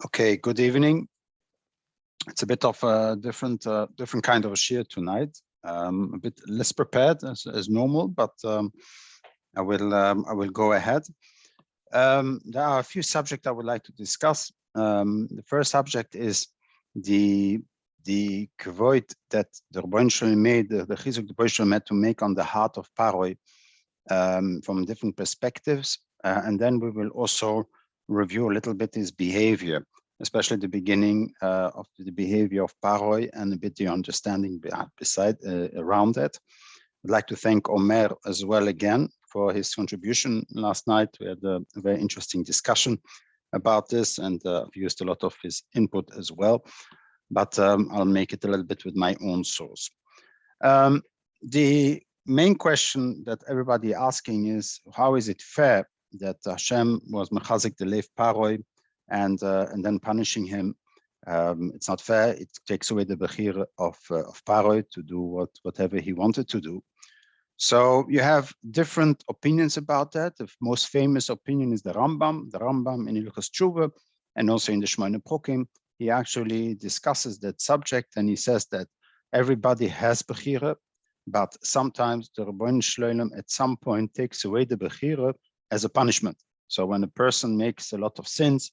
Okay, good evening. It's a bit of a different kind of a share tonight. A bit less prepared as normal, but I will go ahead. There are a few subjects I would like to discuss. The first subject is the kvoid that the Rebbeinu Shalom made, the chizuk the Rebbeinu Shalom had to make on the heart of Paroy from different perspectives, and then we will also review a little bit his behavior, especially the beginning of the behavior of Paroy and a bit the understanding around that. I'd like to thank Omer as well again for his contribution last night. We had a very interesting discussion about this, and I've used a lot of his input as well, but I'll make it a little bit with my own source. The main question that everybody asking is, how is it fair that Hashem was mechazik the lev Paroy and then punishing him? It's not fair. It takes away the bechira of Paroy to do whatever he wanted to do. So you have different opinions about that. The most famous opinion is the Rambam. The Rambam in Hilchos Tshuva and also in the Shmoyne Prokim, he actually discusses that subject, and he says that everybody has bechira, but sometimes the Rebbeinu Shalom at some point takes away the bechira as a punishment. So when a person makes a lot of sins,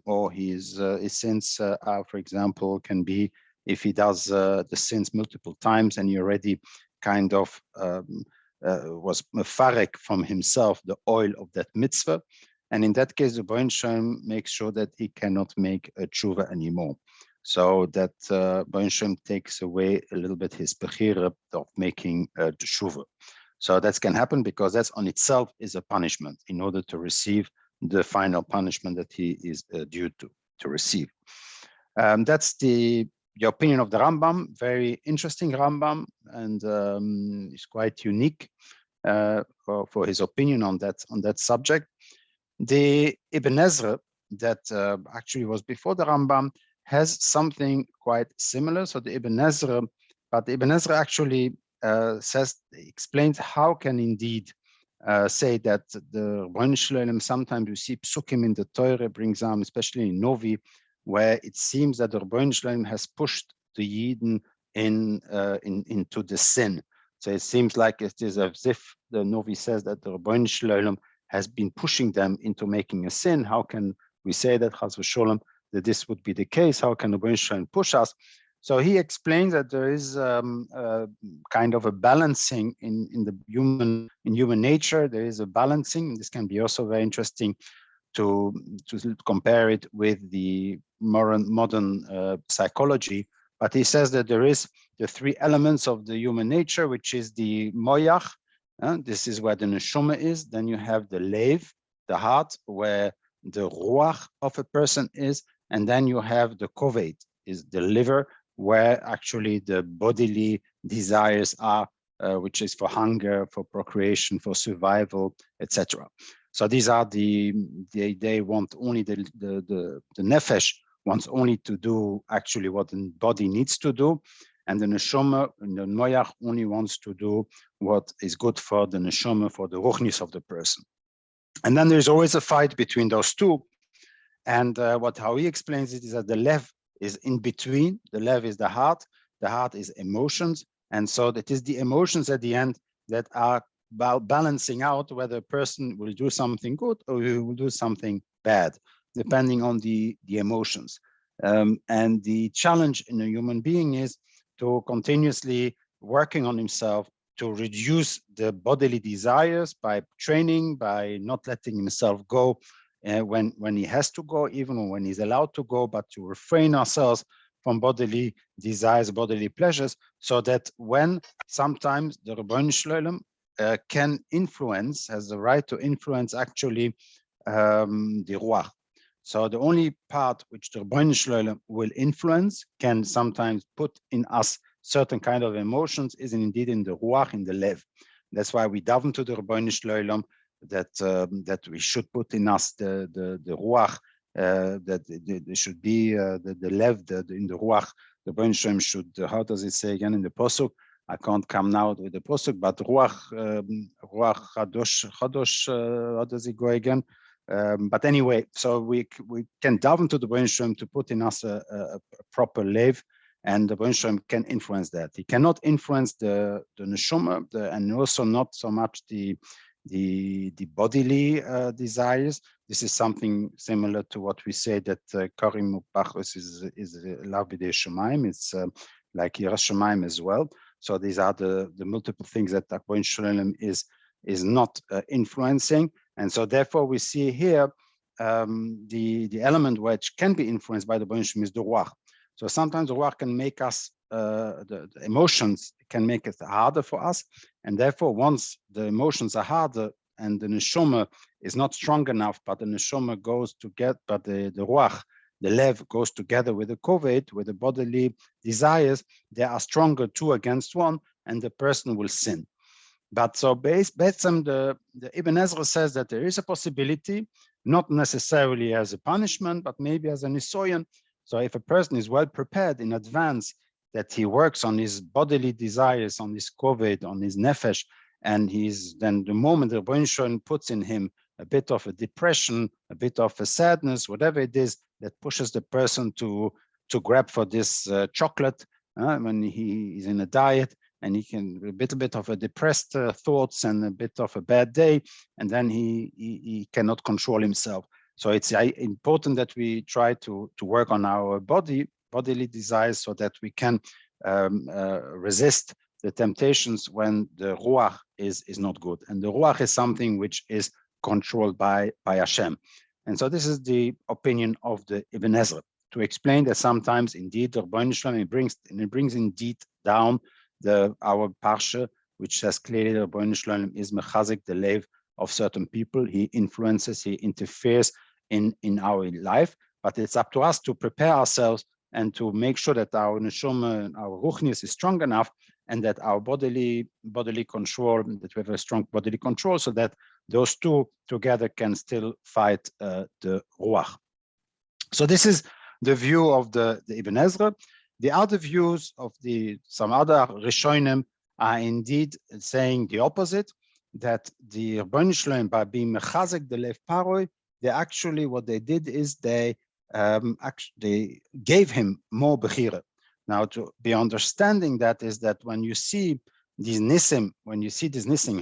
or his sins are, for example, can be if he does the sins multiple times and he already kind of was mefarek from himself the oil of that mitzvah, and in that case the Rebbeinu Shalom makes sure that he cannot make a tshuva anymore. So that Rebbeinu Shalom takes away a little bit his bechira of making tshuva. So that can happen because that's on itself is a punishment in order to receive the final punishment that he is due to receive. That's the opinion of the Rambam. Very interesting Rambam, and it's quite unique for his opinion on that subject. The Ibn Ezra that actually was before the Rambam has something quite similar. So the Ibn Ezra, but the Ibn Ezra actually explains how can indeed say that the Rebbeinu Shalom sometimes you see psukim in the Torah brings down, especially in Novi, where it seems that the Rebbeinu Shalom has pushed the Yidden into the sin. So it seems like it is as if the Novi says that the Rebbeinu Shalom has been pushing them into making a sin. How can we say that, Chas v'sholom, that this would be the case? How can the Rebbeinu Shalom push us? So he explains that there is kind of a balancing in human nature. There is a balancing. This can be also very interesting to compare it with the modern psychology. But he says that there is the three elements of the human nature, which is the moyach. This is where the neshama is. Then you have the lev, the heart, where the ruach of a person is, and then you have the koved, is the liver, where actually the bodily desires are, which is for hunger, for procreation, for survival, etc. So these are they want only the nefesh wants only to do actually what the body needs to do, and the neshama, the moyach, only wants to do what is good for the neshama, for the ruchnis of the person. And then there's always a fight between those two. And how he explains it is that the lev is in between. The lev is the heart is emotions, and so that is the emotions at the end that are balancing out whether a person will do something good or he will do something bad, depending on the emotions. And the challenge in a human being is to continuously working on himself to reduce the bodily desires by training, by not letting himself go when he has to go, even when he's allowed to go, but to refrain ourselves from bodily desires, bodily pleasures, so that when sometimes the Rebbeinu Shalom can influence, has the right to influence actually the ruach. So the only part which the Rebbeinu Shalom will influence, can sometimes put in us certain kind of emotions, is indeed in the ruach, in the lev. That's why we daven to the Rebbeinu Shalom that we should put in us the ruach, that there should be the lev in the ruach. The Rebbeinu Shalom should, how does it say again in the posuk? I can't come now with the posuk, but ruach chadosh, how does it go again? But anyway, so we can delve into the Voero to put in us a proper lev, and the Voero can influence that. He cannot influence the neshama, and also not so much the bodily desires. This is something similar to what we say that Karim Upachos is love b'dei Shemaim. It's like Yiras Shemaim as well. So these are the multiple things that the Voero is not influencing. And so therefore we see here the element which can be influenced by the Voero is the ruach. So sometimes the ruach can make us, the emotions can make it harder for us. And therefore once the emotions are harder and the neshama is not strong enough, but the neshama goes to get, but the ruach, the lev goes together with the koved, with the bodily desires, they are stronger two against one, and the person will sin. But so based on the Ibn Ezra says that there is a possibility, not necessarily as a punishment, but maybe as a nisoyan. So if a person is well prepared in advance, that he works on his bodily desires, on his koved, on his nefesh, and then the moment the Voero puts in him a bit of a depression, a bit of a sadness, whatever it is that pushes the person to grab for this chocolate when he is in a diet, and he can a bit of a depressed thoughts and a bit of a bad day, and then he cannot control himself. So it's important that we try to work on our bodily desires so that we can resist the temptations when the ruach is not good. And the ruach is something which is controlled by Hashem. And so this is the opinion of the Ibn Ezra, to explain that sometimes indeed the Voero brings indeed down our parsha, which says clearly the Voero is mechazik the lev of certain people. He influences, he interferes in our life, but it's up to us to prepare ourselves and to make sure that our neshama, our ruchnius is strong enough, and that our bodily control, that we have a strong bodily control, so that those two together can still fight the ruach. So this is the view of the Ibn Ezra. The other views of some other Rishonim are indeed saying the opposite, that the Voero, by being mechazik the lev Paroy, they actually, what they did is they gave him more bechira. Now, to be understanding that is that when you see these nisim,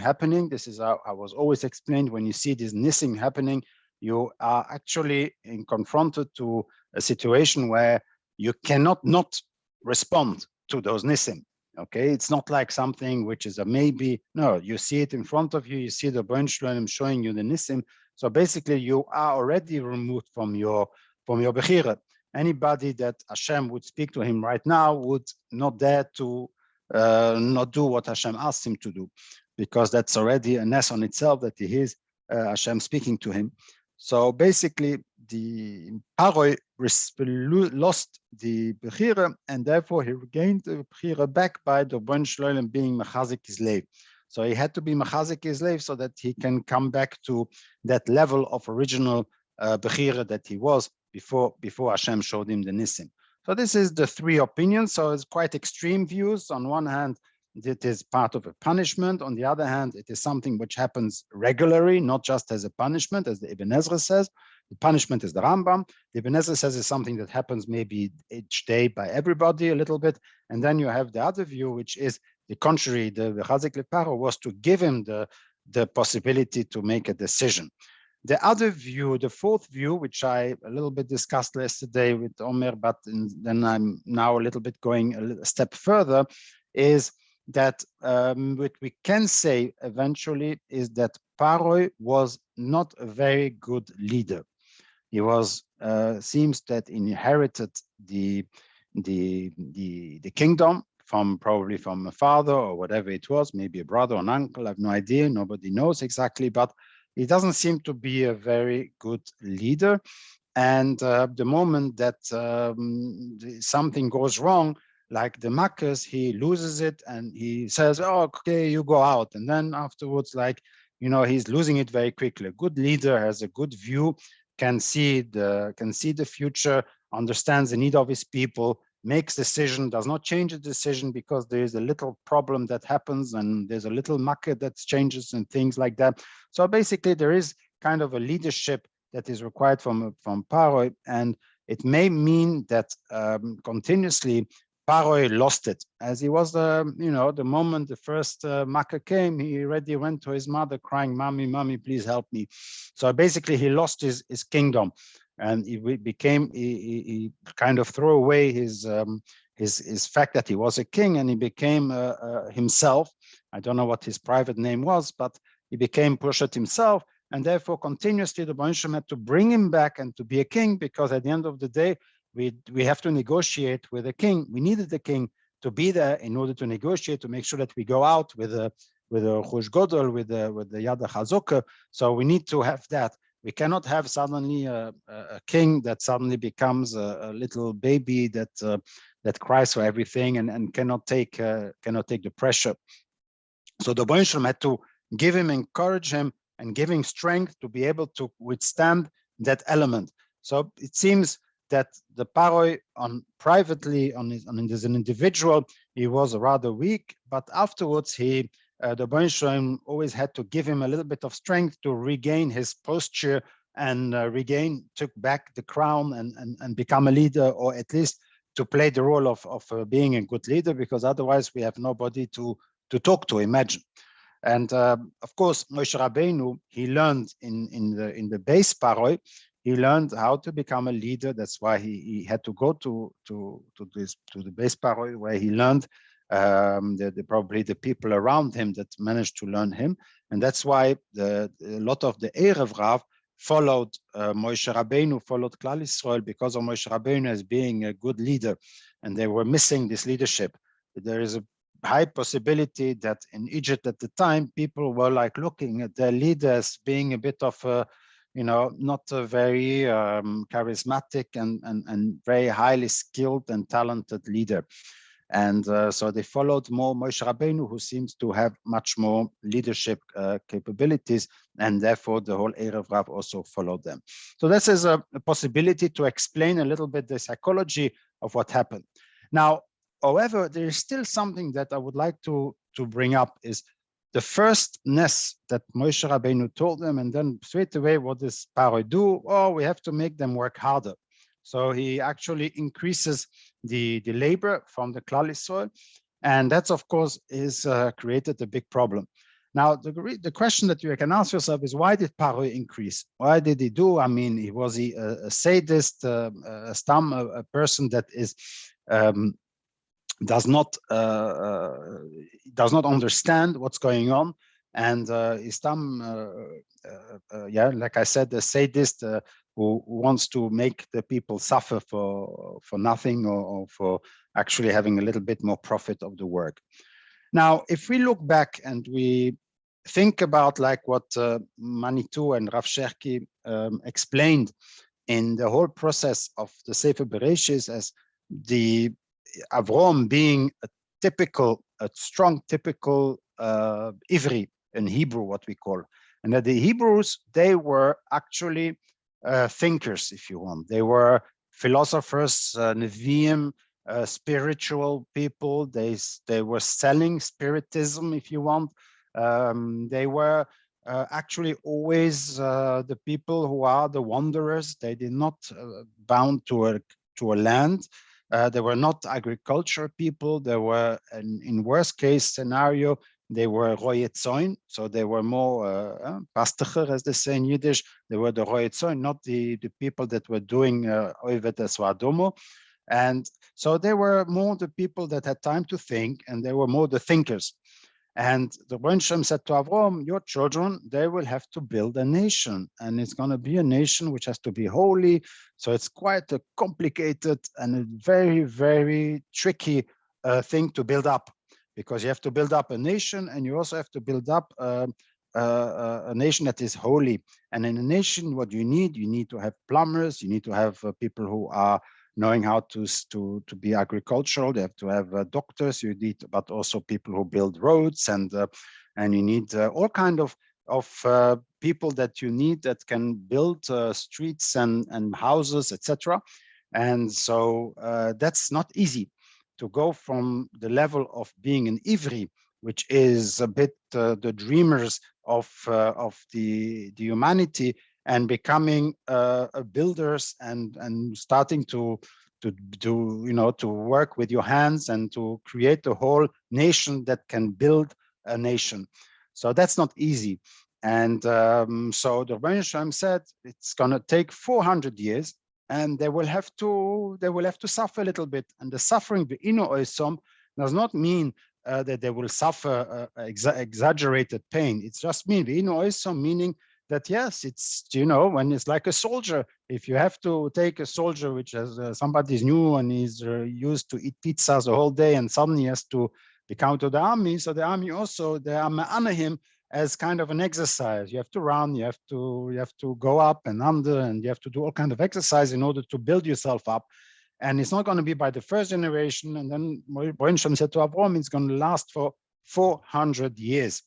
happening, this is how I was always explained, when you see these nisim happening, you are actually confronted to a situation where you cannot not respond to those nisim. Okay, it's not like something which is a maybe. No, you see it in front of you. You see the Voero showing you the nisim. So basically, you are already removed from your bechira. Anybody that Hashem would speak to him right now would not dare to not do what Hashem asked him to do, because that's already a ness on itself that he hears Hashem speaking to him. So basically, the Paroy lost the bechira, and therefore he regained the bechira back by the Voero being mechazik his lev. So he had to be mechazik his lev so that he can come back to that level of original bechira that he was before Hashem showed him the nisim. So this is the three opinions. So it's quite extreme views. On one hand, it is part of a punishment. On the other hand, it is something which happens regularly, not just as a punishment, as the Ibn Ezra says. The punishment is the Rambam. The Ibn Ezra says it's something that happens maybe each day by everybody a little bit. And then you have the other view, which is the contrary. The Chazik Leparo was to give him the possibility to make a decision. The other view, the fourth view, which I a little bit discussed yesterday with Omer, but then I'm now a little bit going a step further, is that what we can say eventually is that Paroy was not a very good leader. He was seems that inherited the kingdom probably from a father or whatever it was, maybe a brother or an uncle. I have no idea. Nobody knows exactly, but he doesn't seem to be a very good leader. And the moment that something goes wrong, like the Makkahs, he loses it and he says, oh, okay, you go out. And then afterwards, like, you know, he's losing it very quickly. A good leader has a good view, can see the future, understands the need of his people, makes decision, does not change the decision because there is a little problem that happens and there's a little Makkah that changes and things like that. So basically there is kind of a leadership that is required from Paroy, and it may mean that continuously Paroy lost it, as he was the moment the first Makkah came, he already went to his mother crying, "Mommy, mommy, please help me." So basically, he lost his kingdom, and he kind of threw away his fact that he was a king, and he became himself. I don't know what his private name was, but he became Pushat himself, and therefore continuously the Bansham had to bring him back and to be a king, because at the end of the day, we have to negotiate with a king. We needed the king to be there in order to negotiate, to make sure that we go out with a Chush Godol, with the Yad HaChazukah. So we need to have that. We cannot have suddenly a king that suddenly becomes a little baby that cries for everything and cannot take the pressure. So the Rebbeinu Shalom had to give him, encourage him, and give him strength to be able to withstand that element. So it seems that the Paroy privately as an individual, he was rather weak, but afterwards the Rebbeinu Shalom always had to give him a little bit of strength to regain his posture and took back the crown and become a leader, or at least to play the role of being a good leader, because otherwise we have nobody to talk to, imagine. And of course, Moshe Rabbeinu, he learned in the base Paroy, he learned how to become a leader. That's why he had to go to the base Paroy, where he learned probably the people around him that managed to learn him. And that's why a lot of the Erev Rav followed Moshe Rabbeinu, followed Klal Yisrael, because of Moshe Rabbeinu as being a good leader, and they were missing this leadership. There is a high possibility that in Egypt at the time, people were like looking at their leaders being a bit of a, not a very charismatic and very highly skilled and talented leader. And so they followed more Moshe Rabbeinu, who seems to have much more leadership capabilities, and therefore the whole Erev Rav also followed them. So this is a possibility to explain a little bit the psychology of what happened. Now, however, there is still something that I would like to bring up, is the first ness that Moshe Rabbeinu told them, and then straight away, what does Paroy do? Oh, we have to make them work harder. So he actually increases the labor from the Klal Yisrael, and that's of course is created a big problem. Now, the question that you can ask yourself is, why did Paroy increase? Why did he do? I mean, was he a sadist, a person that is does not understand what's going on, and is like I said, a sadist who wants to make the people suffer for nothing, or for actually having a little bit more profit of the work. Now, if we look back and we think about like what Manitou and Rav Cherki explained in the whole process of the Sefer Bereshis, as the Avrom being a strong typical Ivri in Hebrew, what we call, and that the Hebrews, they were actually thinkers, if you want. They were philosophers, Nevi'im, spiritual people. They were selling spiritism, if you want. They were actually always the people who are the wanderers. They did not bound to a land. They were not agriculture people. They were, in worst case scenario, they were roye tzoin, so they were more pasticher, as they say in Yiddish. They were the roye tzoin, not the people that were doing oivet esvadomo. And so they were more the people that had time to think, and they were more the thinkers. And the Rebbeinu Shalom said to Avram, your children, they will have to build a nation, and it's going to be a nation which has to be holy. So it's quite a complicated and a very, very tricky thing to build up, because you have to build up a nation, and you also have to build up a nation that is holy. And in a nation, what you need to have plumbers, you need to have people who are knowing how to be agricultural. They have to have doctors. You need, but also people who build roads, and you need all kind of people that you need that can build streets and houses, etc. And so that's not easy to go from the level of being an Ivri, which is a bit the dreamers of the humanity, and becoming builders and starting to to work with your hands and to create a whole nation that can build a nation. So that's not easy. And so the Rebbeinu Shalom said it's going to take 400 years, and they will have to suffer a little bit. And the suffering, the ino oisom, does not mean that they will suffer exaggerated pain. It's just mean the ino oisom, meaning that yes, it's when it's like a soldier. If you have to take a soldier, which is somebody's new and he's used to eat pizzas the whole day, and suddenly he has to become to the army. So the army also, they honor him as kind of an exercise. You have to run, you have to go up and under, and you have to do all kind of exercise in order to build yourself up. And it's not going to be by the first generation. And then Rebbeinu Shalom said to Avram, it's going to last for 400 years.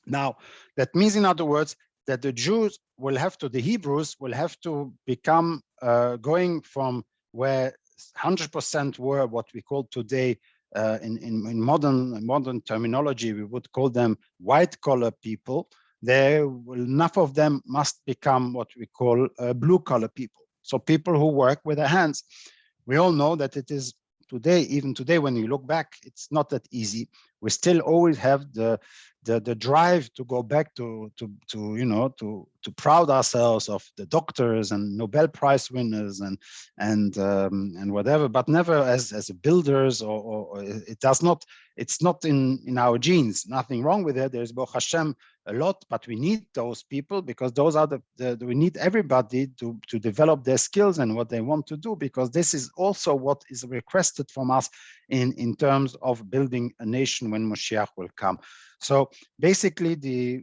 Now, that means, in other words, that the Jews will have to, the Hebrews will have to become going from where 100% were what we call today in modern terminology, we would call them white collar people. Enough of them must become what we call blue collar people. So people who work with their hands. We all know that it is today, even today, when you look back, it's not that easy. We still always have the drive to go back to proud ourselves of the doctors and Nobel Prize winners and whatever, but never as builders or it does not. It's not in our genes. Nothing wrong with it. There's Baruch Hashem a lot, but we need those people because those are we need everybody to develop their skills and what they want to do, because this is also what is requested from us in terms of building a nation when Moshiach will come. So basically, the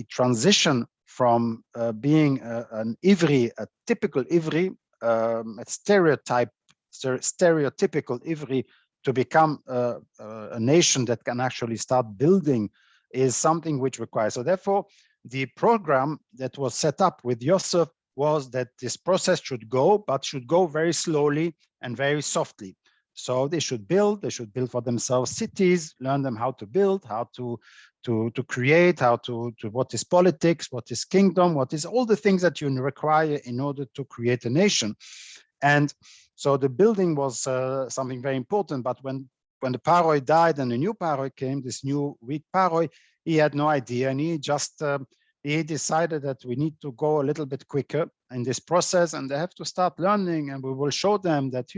transition from being an Ivri, a typical Ivri, a stereotypical Ivri, to become a nation that can actually start building is something which requires. So therefore, the program that was set up with Yosef was that this process should go, but should go very slowly and very softly. So they should build for themselves cities, learn them how to build, how to create, how to what is politics, what is kingdom, what is all the things that you require in order to create a nation. And so the building was something very important. But when the Paroy died and the new Paroy came, this new weak Paroy, he had no idea, and he just he decided that we need to go a little bit quicker in this process, and they have to start learning, and we will show them that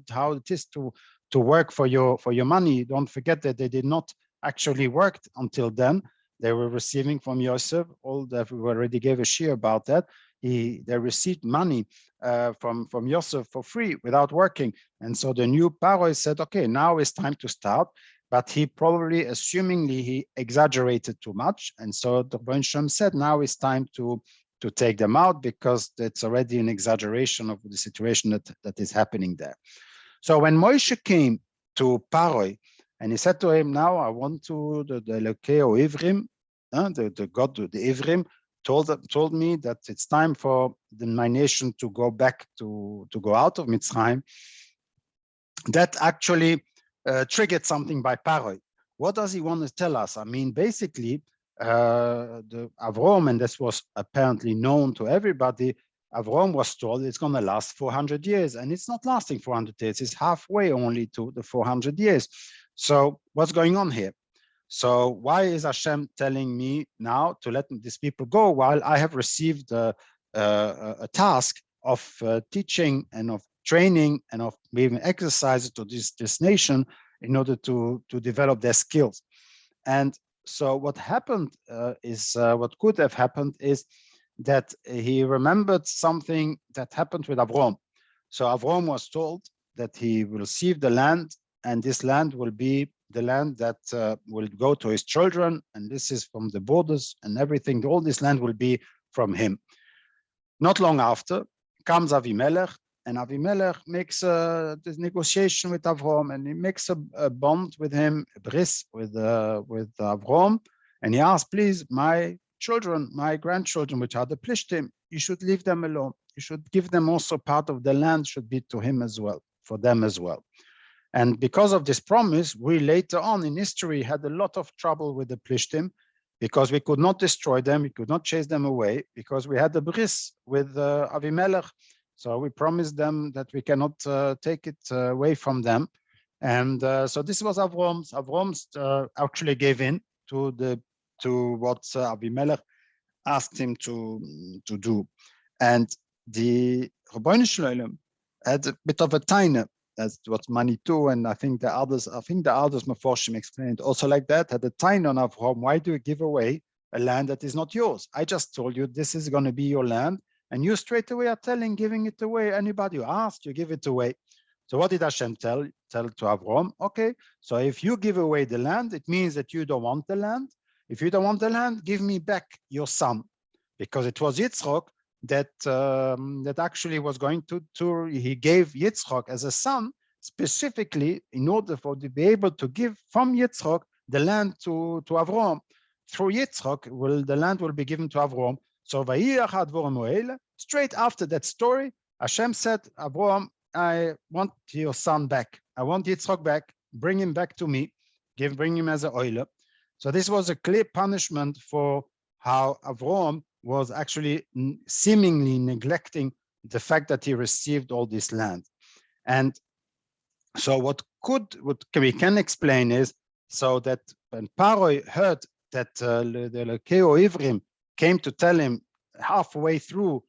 how it is to work for your money. Don't forget that they did not actually work until then. They were receiving from Yosef, all that we already gave a share about that. They received money from Yosef for free without working. And so the new Paroy said, okay, now it's time to start. But he probably, assumingly, he exaggerated too much. And so the Rebbeinu Shalom said, now it's time to take them out, because it's already an exaggeration of the situation that is happening there. So when Moshe came to Paroy, and he said to him, now I want to, the Elokeo Ivrim, the God, the Ivrim, told me that it's time for my nation to go back to go out of Mitzrayim. That actually triggered something by Paroy. What does he want to tell us? I mean, basically, the Avram, and this was apparently known to everybody, Avram was told it's going to last 400 years, and it's not lasting 400 years. It's halfway only to the 400 years. So what's going on here? So why is Hashem telling me now to let these people go while I have received a task of teaching and of training and of giving exercises to this nation in order to develop their skills? And so what happened what could have happened is that he remembered something that happened with Avram. So Avram was told that he will receive the land, and this land will be the land that will go to his children, and this is from the borders and everything. All this land will be from him. Not long after comes Avimelech, and Avimelech makes this negotiation with Avram, and he makes a bond with him, a bris with Avram, and he asks, please, my children, my grandchildren, which are the Plishtim, you should leave them alone. You should give them also part of the land should be to him as well, for them as well. And because of this promise, we later on in history had a lot of trouble with the Plishtim, because we could not destroy them, we could not chase them away, because we had the bris with Avimelech. So we promised them that we cannot take it away from them. And so this was Avrom's. Avrom's actually gave in to what Avimelech asked him to do. And the Rabbeinu Shloim had a bit of a taina. That's what Manitou and I think the others Meforshim explained also like that, had a taina on Avrom. Why do you give away a land that is not yours? I just told you this is going to be your land, and you straight away are giving it away. Anybody who asked, you give it away. So what did Hashem tell to Avrom? Okay, so if you give away the land, it means that you don't want the land. If you don't want the land, give me back your son, because it was Yitzchok that actually was going to he gave Yitzchok as a son specifically in order to be able to give from Yitzchok the land to Avrom. Through Yitzchok, the land will be given to Avrom. So straight after that story, Hashem said, Avrom, I want your son back. I want Yitzchok back. Bring him back to me. Bring him as an oiler. So this was a clear punishment for how Avrom was actually seemingly neglecting the fact that he received all this land. And so what we can explain is, so that when Paroy heard that the Lekeo Ivrim came to tell him halfway through,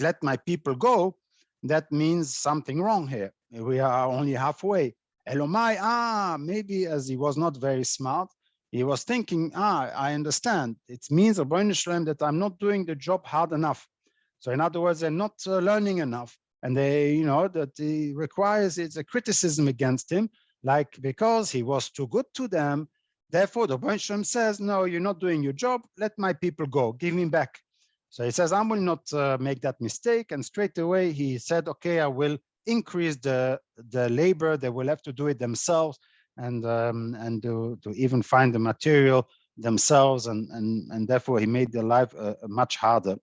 let my people go, that means something wrong here. We are only halfway. Elomai, maybe as he was not very smart, he was thinking, I understand. It means, Rabbeinu Shalom, that I'm not doing the job hard enough. So in other words, they're not learning enough. And they, that he requires, it's a criticism against him, like because he was too good to them. Therefore, the Rabbeinu Shalom says, no, you're not doing your job. Let my people go. Give me back. So he says, I will not make that mistake. And straight away, he said, okay, I will increase the labor. They will have to do it themselves. And to even find the material themselves, and therefore he made their life much harder.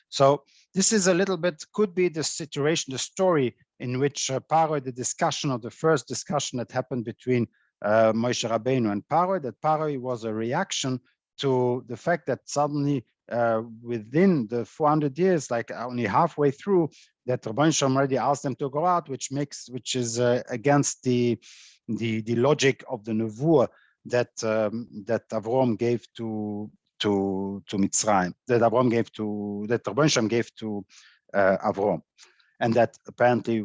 So this is a little bit, could be the situation, the story in which Paroy, the discussion, or the first discussion that happened between Moshe Rabbeinu and Paroy, that Paroy was a reaction to the fact that suddenly within the 400 years, like only halfway through, that Rabbeinu Shalom already asked them to go out, which is against the logic of the nevuah that Avrom gave to Mitzrayim, that Rabbeinu Shalom gave to Avrom, and that apparently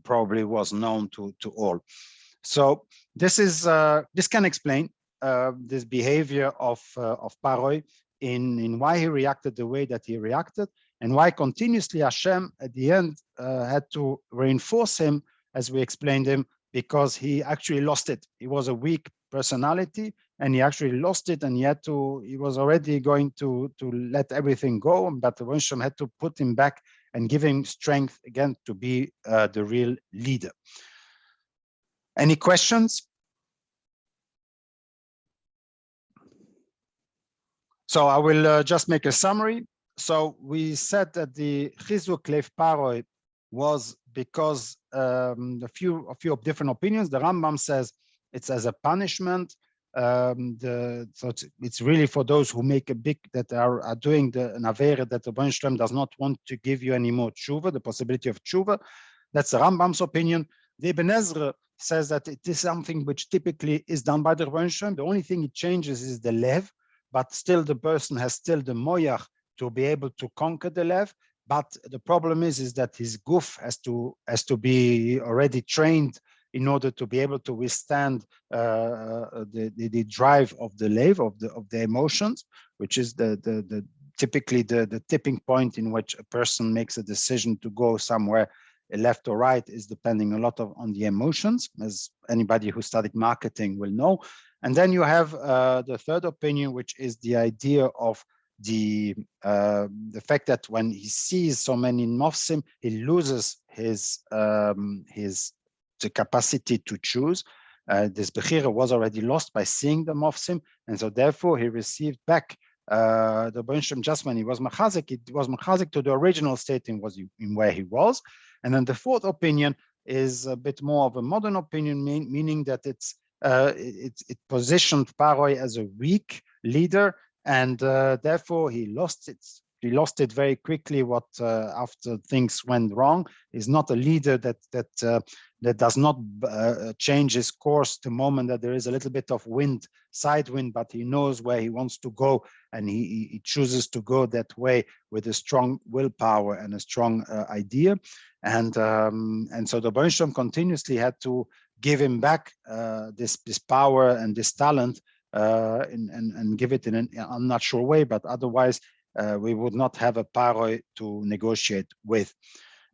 probably was known to all. So this can explain this behavior of Paroy in why he reacted the way that he reacted, and why continuously Hashem at the end had to reinforce him, as we explained him, because he actually lost it. He was a weak personality, and he actually lost it, and he was already going to let everything go, but the Hashem had to put him back and give him strength again to be the real leader. Any questions? So I will just make a summary. So we said that the Chizuk Lev Paroy was because a few different opinions. The Rambam says it's as a punishment. So it's really for those who make that are doing an avera that the Rebbeinu Shalom does not want to give you any more tshuva, the possibility of tshuva. That's the Rambam's opinion. The Ibn Ezra says that it is something which typically is done by the Rebbeinu Shalom. The only thing it changes is the lev, but still the person has still the moyach to be able to conquer the lev. But the problem is that his guf has to be already trained in order to be able to withstand the drive of the lev, of the emotions, which is typically the tipping point in which a person makes a decision to go somewhere left or right, is depending a lot on the emotions, as anybody who studied marketing will know. And then you have the third opinion, which is the idea of the fact that when he sees so many nofsim, he loses the capacity to choose. This bechira was already lost by seeing the nofsim, and so therefore he received back the Rebbeinu just when he was mechazik. It was mechazik to the original state in where he was. And then the fourth opinion is a bit more of a modern opinion, meaning that it positioned Paroy as a weak leader, and therefore he lost it. He lost it very quickly. What after things went wrong, is not a leader that does not change his course the moment that there is a little bit of wind, side wind, but he knows where he wants to go, and he chooses to go that way with a strong willpower and a strong idea. And so the Rebbeinu Shalom continuously had to give him back this power and this talent, and give it in an unnatural way, but otherwise we would not have a Paroy to negotiate with.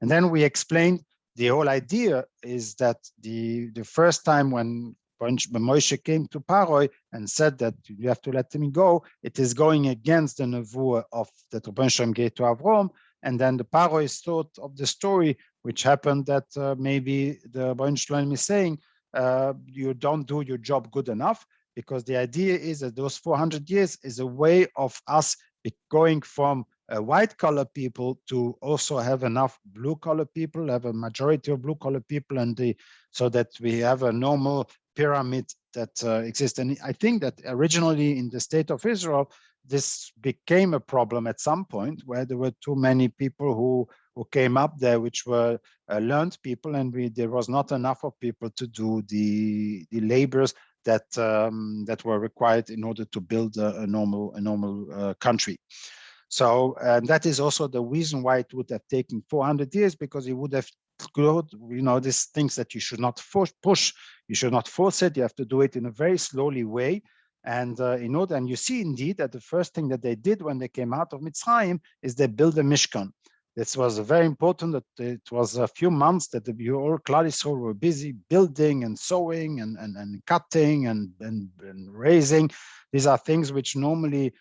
And then we explained the whole idea is that the first time when Moshe came to Paroy and said that you have to let him go, it is going against the nevuah of that Rebbeinu Shalom gave to Avram. And then the Paroy thought of the story, which happened that maybe the Rebbeinu Shalom is saying, you don't do your job good enough, because the idea is that those 400 years is a way of us going from white collar people to also have enough blue collar people, have a majority of blue collar people, and so that we have a normal pyramid that exists. And I think that originally in the state of Israel, this became a problem at some point where there were too many people who came up there, which were learned people, and there was not enough of people to do the labors that were required in order to build a normal country. So that is also the reason why it would have taken 400 years, because it would have these things that you should not push, you should not force it, you have to do it in a very slowly way. And and you see indeed that the first thing that they did when they came out of Mitzrayim is they built a Mishkan. This was very important. That it was a few months that the whole Klal Yisrael were busy building and sewing and cutting and raising. These are things which normally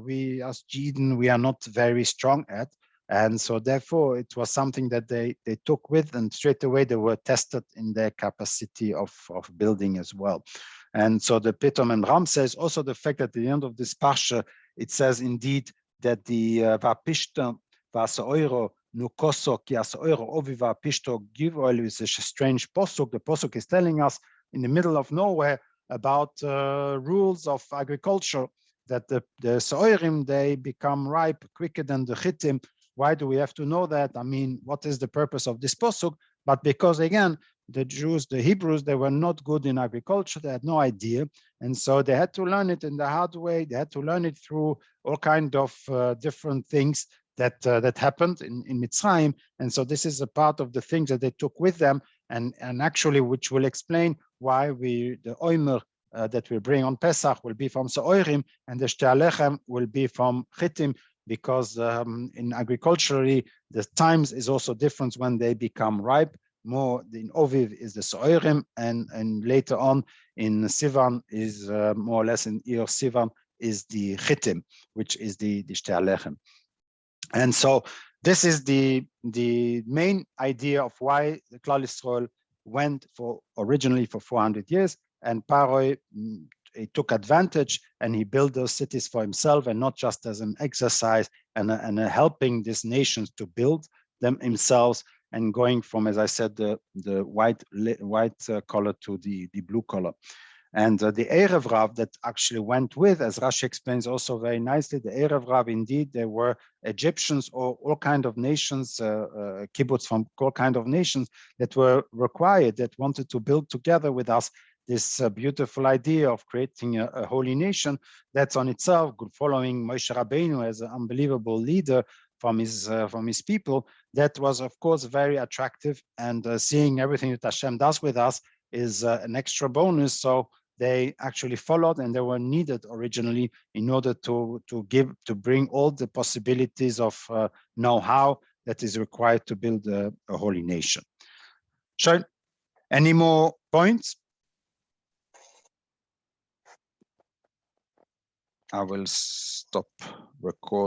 we as Jiden, we are not very strong at. And so therefore it was something that they took with, and straight away they were tested in their capacity of building as well. And so the Pitom and Ram says also the fact that at the end of this parsha, it says indeed that the Vapishta Vasoiro Nukoso Kiasoiro Oviva Pishto Givoil is a strange posuk. The posuk is telling us in the middle of nowhere about rules of agriculture, that the Soirim, they become ripe quicker than the Chitim. Why do we have to know that? I mean, what is the purpose of this posuk? But because again, the Jews, the Hebrews, they were not good in agriculture. They had no idea. And so they had to learn it in the hard way. They had to learn it through all kinds of different things that happened in Mitzrayim. And so this is a part of the things that they took with them, and actually which will explain why the Omer that we bring on Pesach will be from Soirim, and the Shtei Alechem will be from Chitim, because in agriculturally, the times is also different when they become ripe. More in Oviv is the Soirim, and later on in Sivan is more or less in Iyar Sivan is the Chitim, which is the Shtei Alechem. And so this is the main idea of why the Klal Yisrael went originally for 400 years, and Paroy he took advantage and he built those cities for himself, and not just as an exercise and helping these nations to build them themselves, and going from, as I said, the white collar to the blue collar. And the Erev Rav that actually went with, as Rashi explains also very nicely, the Erev Rav, indeed, there were Egyptians or all kinds of nations, kibbutz from all kinds of nations that were required, that wanted to build together with us this beautiful idea of creating a holy nation. That's on itself, following Moshe Rabbeinu as an unbelievable leader from his people. That was, of course, very attractive, and seeing everything that Hashem does with us is an extra bonus. So they actually followed, and they were needed originally in order to bring all the possibilities of know-how that is required to build a holy nation. So, any more points? I will stop recording.